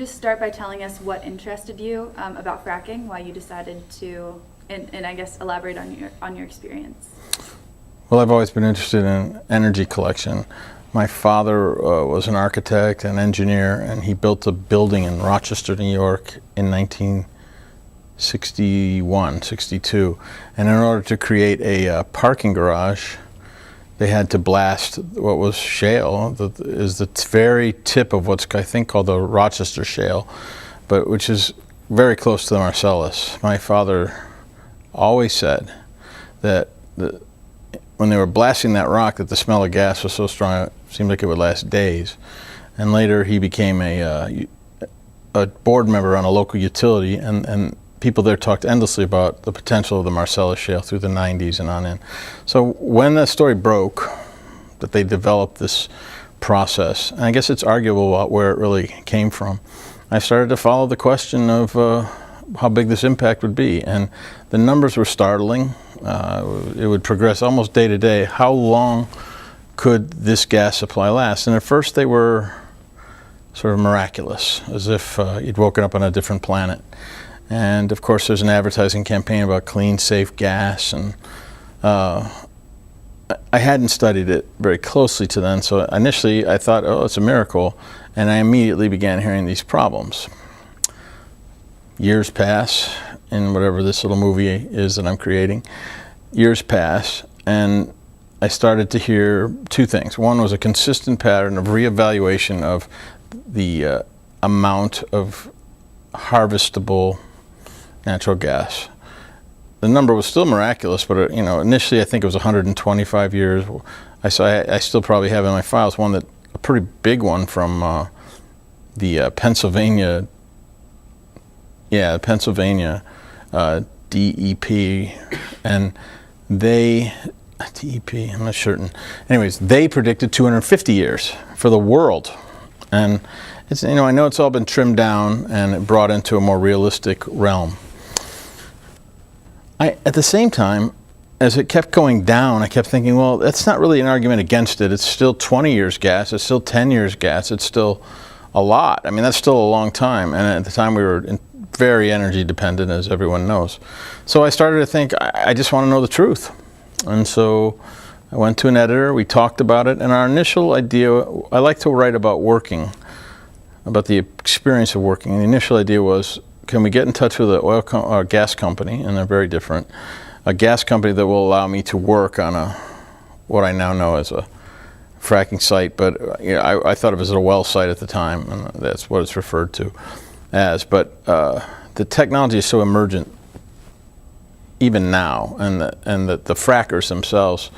just start by telling us what interested you about fracking, why you decided to, and I guess elaborate on your experience? Well, I've always been interested in energy collection. My father was an architect and engineer, and he built a building in Rochester, New York in 1961, 62. And in order to create a parking garage, they had to blast what was shale, is the very tip of what's I think called the Rochester Shale, but which is very close to the Marcellus. My father always said that when they were blasting that rock, that the smell of gas was so strong it seemed like it would last days. And later he became a board member on a local utility, and people there talked endlessly about the potential of the Marcellus Shale through the 90s and on in. So when that story broke, that they developed this process, and I guess it's arguable about where it really came from, I started to follow the question of how big this impact would be. And the numbers were startling. It would progress almost day to day. How long could this gas supply last? And at first they were sort of miraculous, as if you'd woken up on a different planet. And of course there's an advertising campaign about clean, safe gas, and I hadn't studied it very closely to then, so initially I thought, oh, it's a miracle, and I immediately began hearing these problems. Years pass, in whatever this little movie is that I'm creating, years pass, and I started to hear two things. One was a consistent pattern of reevaluation of the amount of harvestable natural gas. The number was still miraculous, but initially I think it was 125 years. I still probably have in my files a pretty big one from the Pennsylvania DEP, and DEP, I'm not certain. Anyways, they predicted 250 years for the world, and it's, I know it's all been trimmed down and brought into a more realistic realm. At the same time, as it kept going down, I kept thinking, well, that's not really an argument against it. It's still 20 years gas. It's still 10 years gas. It's still a lot. I mean, that's still a long time. And at the time, we were very energy dependent, as everyone knows. So I started to think, I just want to know the truth. And so I went to an editor. We talked about it. And our initial idea, I like to write about working, about the experience of working. And the initial idea was, can we get in touch with a gas company, and they're very different, a gas company that will allow me to work on what I now know as a fracking site, but I thought of it as a well site at the time, and that's what it's referred to as. But the technology is so emergent even now, and the frackers themselves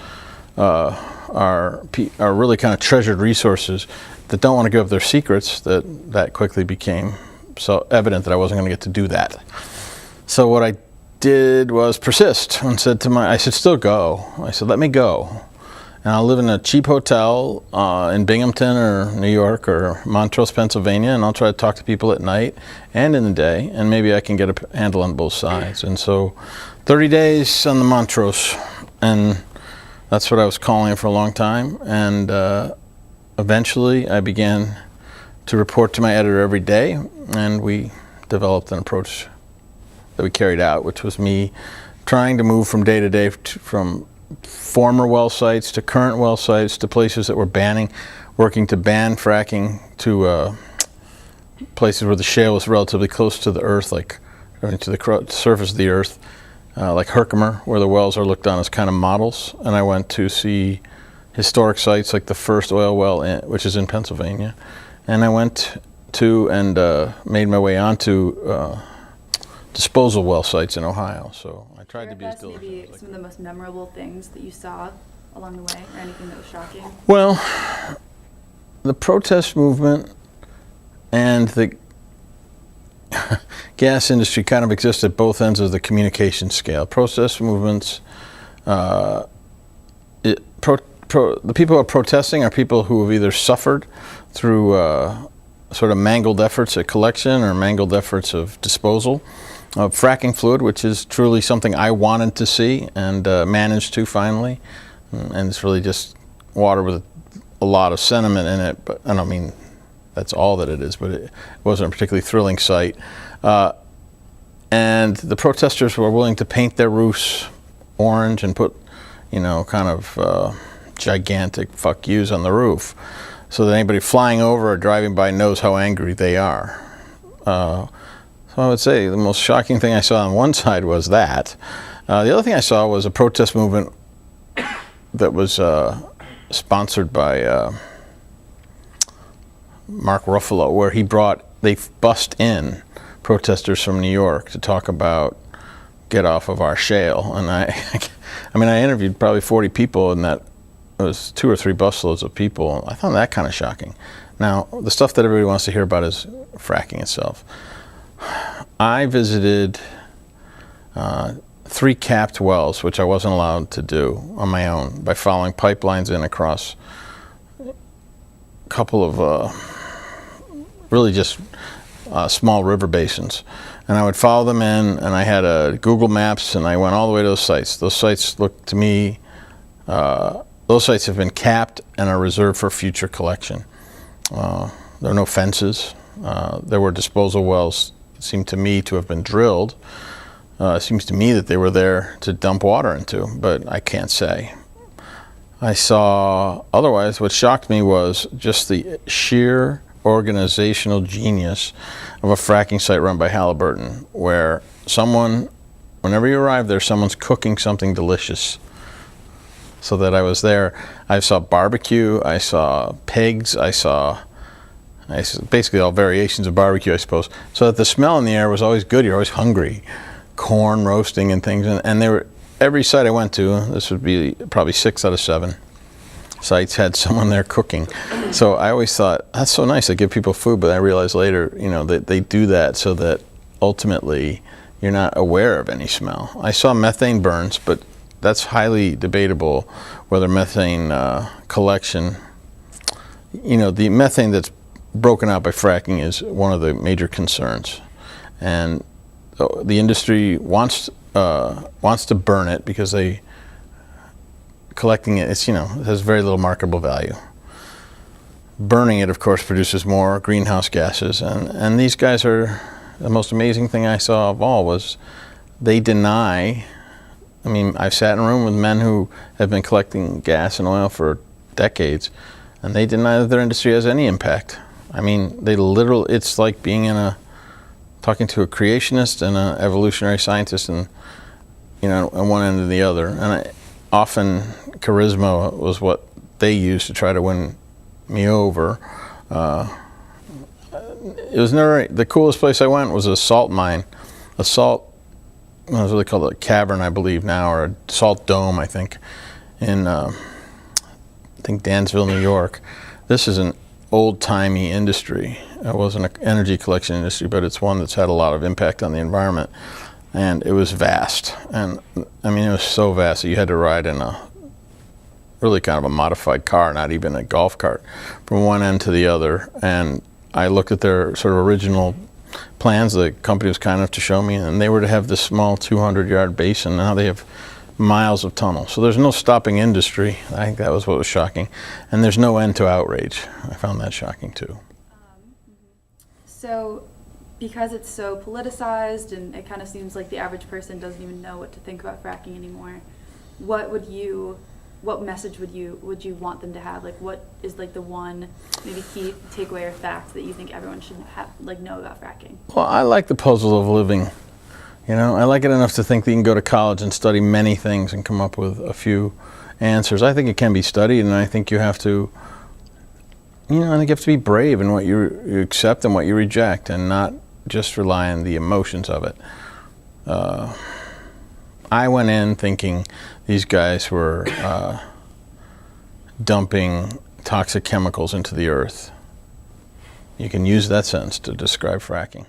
are really kind of treasured resources that don't want to give up their secrets. That quickly became so evident that I wasn't going to get to do that. So what I did was persist and I said, still go. I said, let me go. And I'll live in a cheap hotel in Binghamton or New York or Montrose, Pennsylvania, and I'll try to talk to people at night and in the day, and maybe I can get a handle on both sides. And so 30 days on the Montrose, and that's what I was calling it for a long time. And eventually I began to report to my editor every day, and we developed an approach that we carried out, which was me trying to move from day to day from former well sites to current well sites to places that were working to ban fracking, to places where the shale was relatively close to the earth, like to the surface of the earth, like Herkimer, where the wells are looked on as kind of models. And I went to see historic sites like the first oil well, which is in Pennsylvania. And I went to and made my way onto disposal well sites in Ohio. So I tried to be as diligent. Maybe some of the most memorable things that you saw along the way, or anything that was shocking? Well, the protest movement and the gas industry kind of exist at both ends of the communication scale. Protest movements, the people who are protesting are people who have either suffered through sort of mangled efforts at collection or mangled efforts of disposal of fracking fluid, which is truly something I wanted to see and managed to finally. And it's really just water with a lot of sentiment in it, but I don't mean that's all that it is, but it wasn't a particularly thrilling sight. And the protesters were willing to paint their roofs orange and put, kind of gigantic fuck yous on the roof, so that anybody flying over or driving by knows how angry they are. So I would say the most shocking thing I saw on one side was that. The other thing I saw was a protest movement that was sponsored by Mark Ruffalo, where they bussed in protesters from New York to talk about get off of our shale. And I interviewed probably 40 people, and that was 2 or 3 busloads of people. I found that kind of shocking. Now, the stuff that everybody wants to hear about is fracking itself. I visited 3 capped wells, which I wasn't allowed to do on my own, by following pipelines in across a couple of really just small river basins. And I would follow them in, and I had Google Maps, and I went all the way to those sites. Those sites looked to me, those sites have been capped and are reserved for future collection. There are no fences. There were disposal wells, it seemed to me, to have been drilled. It seems to me that they were there to dump water into, but I can't say. I saw, otherwise, what shocked me was just the sheer organizational genius of a fracking site run by Halliburton, where whenever you arrive there, someone's cooking something delicious. So that I was there, I saw barbecue, I saw pigs, I saw basically all variations of barbecue, I suppose. So that the smell in the air was always good. You're always hungry. Corn roasting and things, and they were, every site I went to, this would be probably 6 out of 7 sites, had someone there cooking. So I always thought, that's so nice, they give people food, but I realized later, that they do that so that ultimately you're not aware of any smell. I saw methane burns, but that's highly debatable whether methane collection, the methane that's broken out by fracking is one of the major concerns. And the industry wants to burn it because collecting it, it has very little marketable value. Burning it, of course, produces more greenhouse gases, and these guys are, the most amazing thing I saw of all was they deny. I've sat in a room with men who have been collecting gas and oil for decades, and they deny that their industry has any impact. It's like being talking to a creationist and an evolutionary scientist, and on one end and the other. And often charisma was what they used to try to win me over. It was never the coolest place I went was a salt mine, it was really called a cavern, I believe now, or a salt dome, I think, in Dansville, New York. This is an old-timey industry. It wasn't an energy collection industry, but it's one that's had a lot of impact on the environment. And it was vast. And it was so vast that you had to ride in a really kind of a modified car, not even a golf cart, from one end to the other. And I looked at their sort of original plans the company was kind enough to show me, and they were to have this small 200-yard basin. Now they have miles of tunnels. So there's no stopping industry. I think that was what was shocking. And there's no end to outrage. I found that shocking too. So because it's so politicized and it kind of seems like the average person doesn't even know what to think about fracking anymore, what message would you want them to have? Like, what is like the one maybe key takeaway or fact that you think everyone should know about fracking? Well, I like the puzzle of living. I like it enough to think that you can go to college and study many things and come up with a few answers. I think it can be studied, and I think you have to, I think you have to be brave in what you accept and what you reject, and not just rely on the emotions of it. I went in thinking these guys were dumping toxic chemicals into the earth. You can use that sentence to describe fracking.